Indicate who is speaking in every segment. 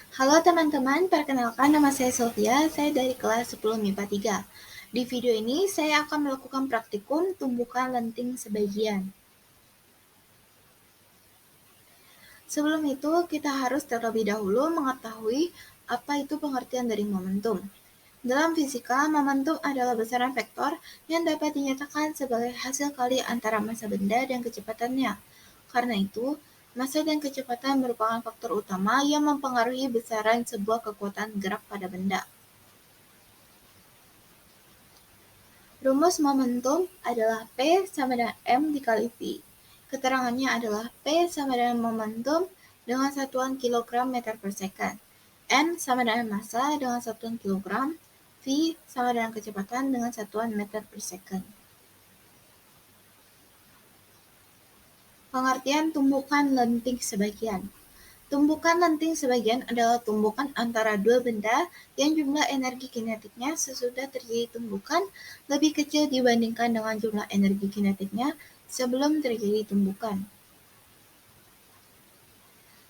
Speaker 1: Halo teman-teman, perkenalkan nama saya Sofia, saya dari kelas 10 MIPA 3. Di video ini saya akan melakukan praktikum tumbukan lenting sebagian. Sebelum itu, kita harus terlebih dahulu mengetahui apa itu pengertian dari momentum. Dalam fisika, momentum adalah besaran vektor yang dapat dinyatakan sebagai hasil kali antara massa benda dan kecepatannya. Karena itu, massa dan kecepatan merupakan faktor utama yang mempengaruhi besaran sebuah kekuatan gerak pada benda. Rumus momentum adalah P sama dengan M dikali V. Keterangannya adalah P sama dengan momentum dengan satuan kilogram meter per second. N sama dengan massa dengan satuan kilogram. V sama dengan kecepatan dengan satuan meter per second. Pengertian tumbukan lenting sebagian. Tumbukan lenting sebagian adalah tumbukan antara dua benda yang jumlah energi kinetiknya sesudah terjadi tumbukan lebih kecil dibandingkan dengan jumlah energi kinetiknya sebelum terjadi tumbukan.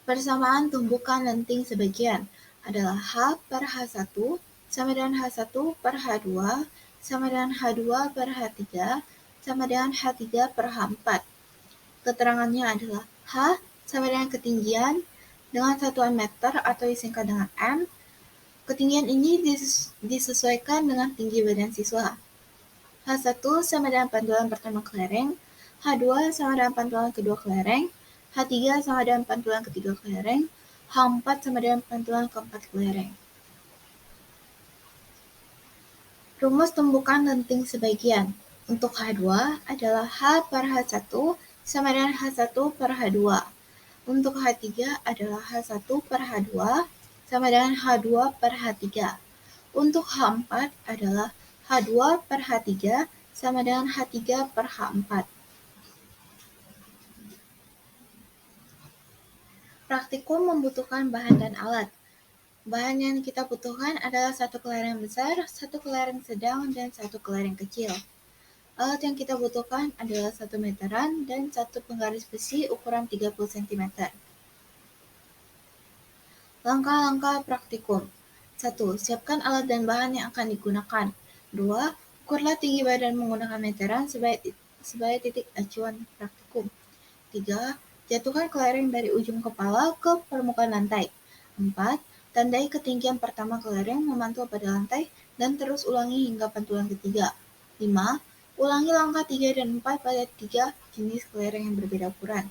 Speaker 1: Persamaan tumbukan lenting sebagian adalah H per H1 sama dengan H1 per H2 sama dengan H2 per H3 sama dengan H3 per H4. Keterangannya adalah H sama dengan ketinggian dengan satuan meter atau disingkat dengan M. Ketinggian ini disesuaikan dengan tinggi badan siswa. H1 sama dengan pantulan pertama kelereng, H2 sama dengan pantulan kedua kelereng, H3 sama dengan pantulan ketiga kelereng, H4 sama dengan pantulan keempat kelereng. Rumus tumbukan lenting sebagian. Untuk H2 adalah H per H1 sama dengan H1 per H2. Untuk H3 adalah H1 per H2 sama dengan H2 per H3. Untuk H4 adalah H2 per H3 sama dengan H3 per H4. Praktikum membutuhkan bahan dan alat. Bahan yang kita butuhkan adalah satu kelereng besar, satu kelereng sedang, dan satu kelereng kecil. Alat yang kita butuhkan adalah 1 meteran dan satu penggaris besi ukuran 30 cm. Langkah-langkah praktikum. 1. Siapkan alat dan bahan yang akan digunakan. 2. Ukurlah tinggi badan menggunakan meteran sebagai titik acuan praktikum. 3. Jatuhkan kelereng dari ujung kepala ke permukaan lantai. 4. Tandai ketinggian pertama kelereng memantul pada lantai dan terus ulangi hingga pantulan ketiga. 5. Ulangi langkah 3 dan 4 pada 3 jenis kelereng yang berbeda ukuran.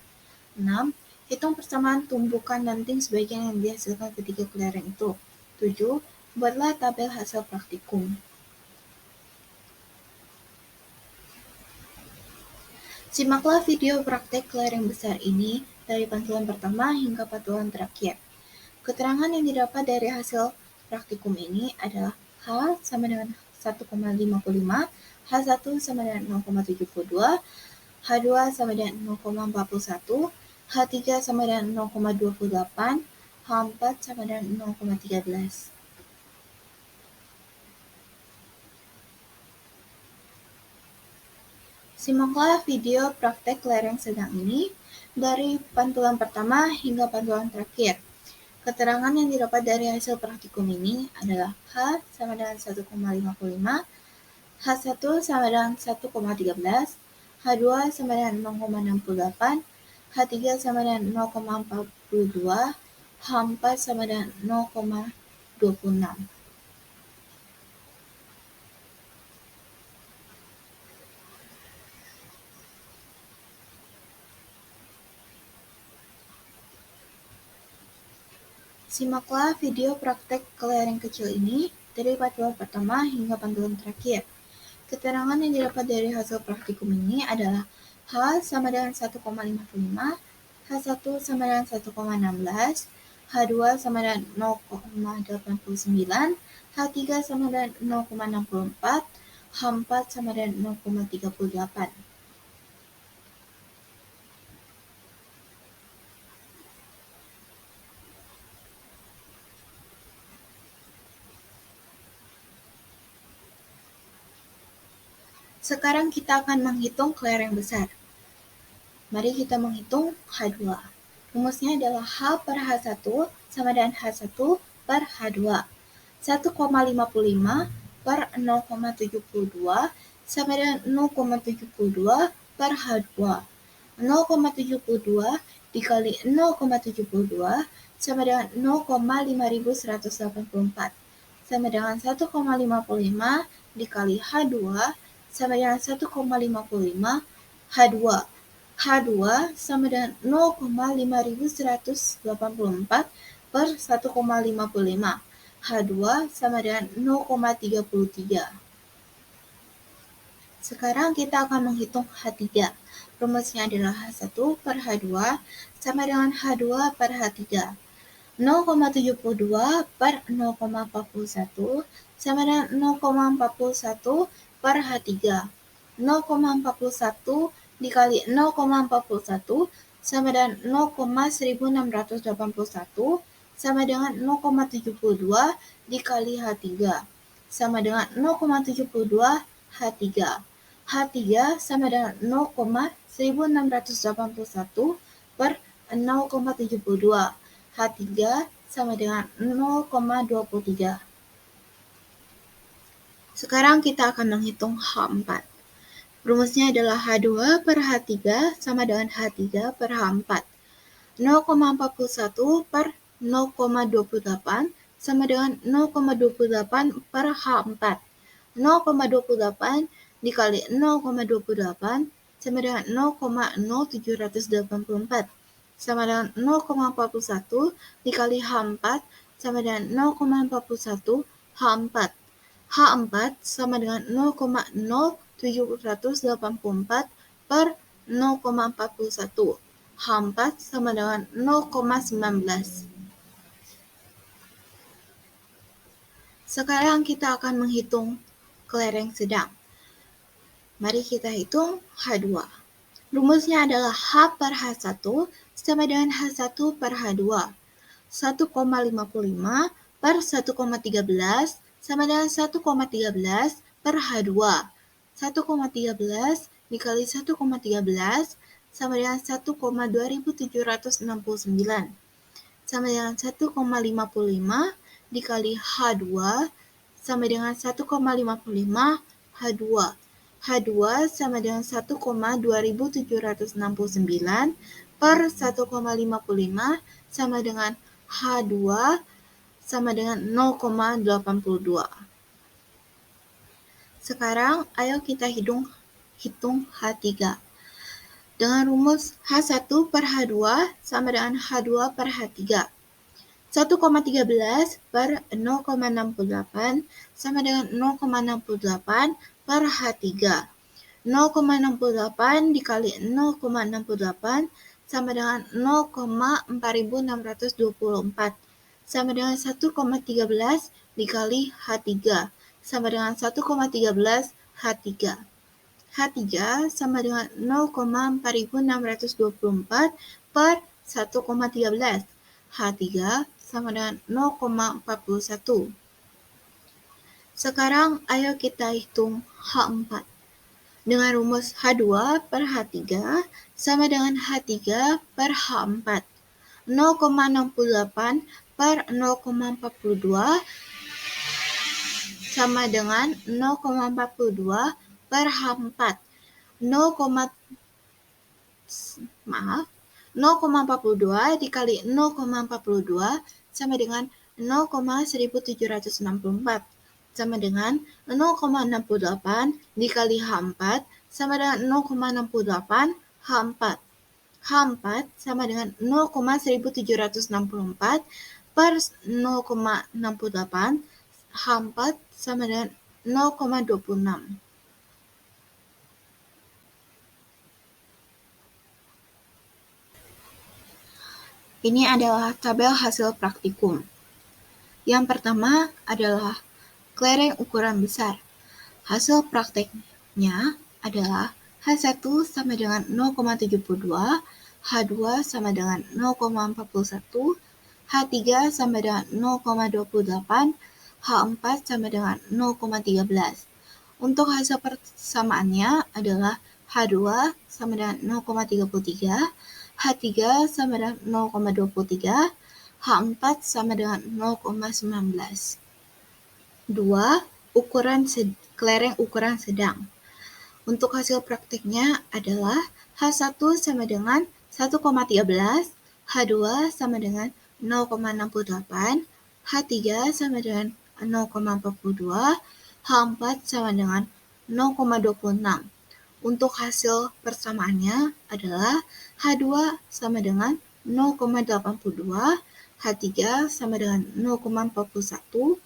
Speaker 1: 6. Hitung persamaan tumbukan lenting sebagian yang dihasilkan ketiga kelereng itu. 7. Buatlah tabel hasil praktikum. Simaklah video praktek kelereng besar ini dari pantulan pertama hingga pantulan terakhir. Keterangan yang didapat dari hasil praktikum ini adalah H sama dengan 1,55, H1 sama dengan 0,72, H2 sama dengan 0,41, H3 sama dengan 0,28, H4 sama dengan 0,13. Simaklah video praktek kelereng sedang ini dari pantulan pertama hingga pantulan terakhir. Keterangan yang didapat dari hasil praktikum ini adalah H sama dengan 1,55, H1 sama dengan 1,13, H2 sama dengan 0,68, H3 sama dengan 0,42, H4 sama dengan 0,26. Simaklah video praktek kelereng kecil ini dari pantulan pertama hingga pantulan terakhir. Keterangan yang didapat dari hasil praktikum ini adalah H sama dengan 1,55, H1 sama dengan 1,16, H2 sama dengan 0,89, H3 sama dengan 0,64, H4 sama dengan 0,38. Sekarang kita akan menghitung kelereng besar. Mari kita menghitung H2. Rumusnya adalah H per H1 sama dengan H1 per H2. 1,55 per 0,72 sama dengan 0,72 per H2. 0,72 dikali 0,72 sama dengan 0,5184 sama dengan 1,55 dikali H2 sama dengan 1,55 H2. H2 sama dengan 0,5184 per 1,55. H2 sama dengan 0,33. Sekarang kita akan menghitung H3. Rumusnya adalah H1 per H2 sama dengan H2 per H3. 0,72 per 0,41 sama dengan 0,41 per H3. 0,41 dikali 0,41 sama dengan 0,1681 sama dengan 0,72 dikali H3 sama dengan 0,72 H3. H3 sama dengan 0,1681 per 0,72. H3 sama dengan 0,23. Sekarang kita akan menghitung H4. Rumusnya adalah H2 per H3 sama dengan H3 per H4. 0,41 per 0,28 sama dengan 0,28 per H4. 0,28 dikali 0,28 sama dengan 0,0784 sama dengan 0,41 dikali H4 sama dengan 0,41 H4. H4 sama dengan 0,0784 per 0,41. H4 sama dengan 0,19. Sekarang kita akan menghitung kelereng sedang. Mari kita hitung H2. Rumusnya adalah H per H1 sama dengan H1 per H2. 1,55 per 1,13 sama dengan 1,13 per H2. 1,13 dikali 1,13 sama dengan 1,2769 sama dengan 1,55 dikali H2 sama dengan 1,55 H2. H2 sama dengan 1,2769 per 1,55 sama dengan H2 sama dengan 0,82. Sekarang ayo kita hitung H3. Dengan rumus H1 per H2 sama dengan H2 per H3. 1,13 per 0,68 sama dengan 0,68 per H3. 0,68 dikali 0,68 sama dengan 0,4624 sama dengan 1,13 dikali H3 sama dengan 1,13 H3. H3 sama dengan 0,4624 per 1,13. H3 sama dengan 0,41. Sekarang ayo kita hitung H4. Dengan rumus H2 per H3 sama dengan H3 per H4. 0,68 per 0,42 sama dengan 0,42 per H4. 0,42 dikali 0,42 sama dengan 0,1764 sama dengan 0,68 dikali H4 sama dengan 0,68 H4. H4 sama dengan 0,1764 per 0,68. H4 sama dengan 0,26. Ini adalah tabel hasil praktikum. Yang pertama adalah kelereng ukuran besar. Hasil prakteknya adalah H1 sama dengan 0,72, H2 sama dengan 0,41, H3 sama dengan 0,28, H4 sama dengan 0,13. Untuk hasil persamaannya adalah H2 sama dengan 0,33, H3 sama dengan 0,23, H4 sama dengan 0,19. 2. Kelereng ukuran sedang. Untuk hasil praktiknya adalah H1 sama dengan 1,13, H2 sama dengan 0,68, H3 sama dengan 0,42, H4 sama dengan 0,26. Untuk hasil persamaannya adalah H2 sama dengan 0,82, H3 sama dengan 0,41,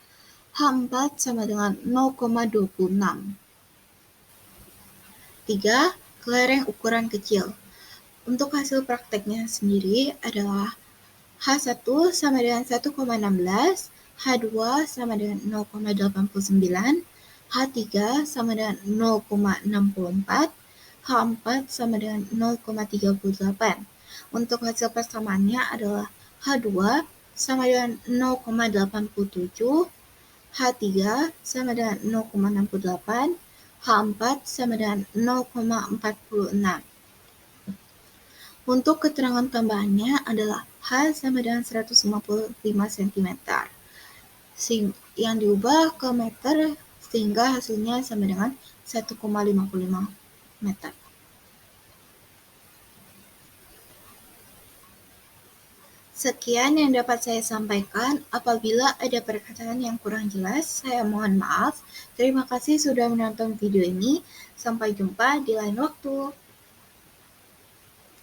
Speaker 1: H4 sama dengan 0,26. 3. Kelereng ukuran kecil. Untuk hasil prakteknya sendiri adalah H1 sama dengan 1,16, H2 sama dengan 0,89, H3 sama dengan 0,64, H4 sama dengan 0,38. Untuk hasil persamaannya adalah H2 sama dengan 0,87, H3 sama dengan 0,68, H4 sama dengan 0,46. Untuk keterangan tambahannya adalah H sama dengan 155 cm, yang diubah ke meter sehingga hasilnya sama dengan 1,55 meter. Sekian yang dapat saya sampaikan. Apabila ada perkataan yang kurang jelas, saya mohon maaf. Terima kasih sudah menonton video ini. Sampai jumpa di lain waktu.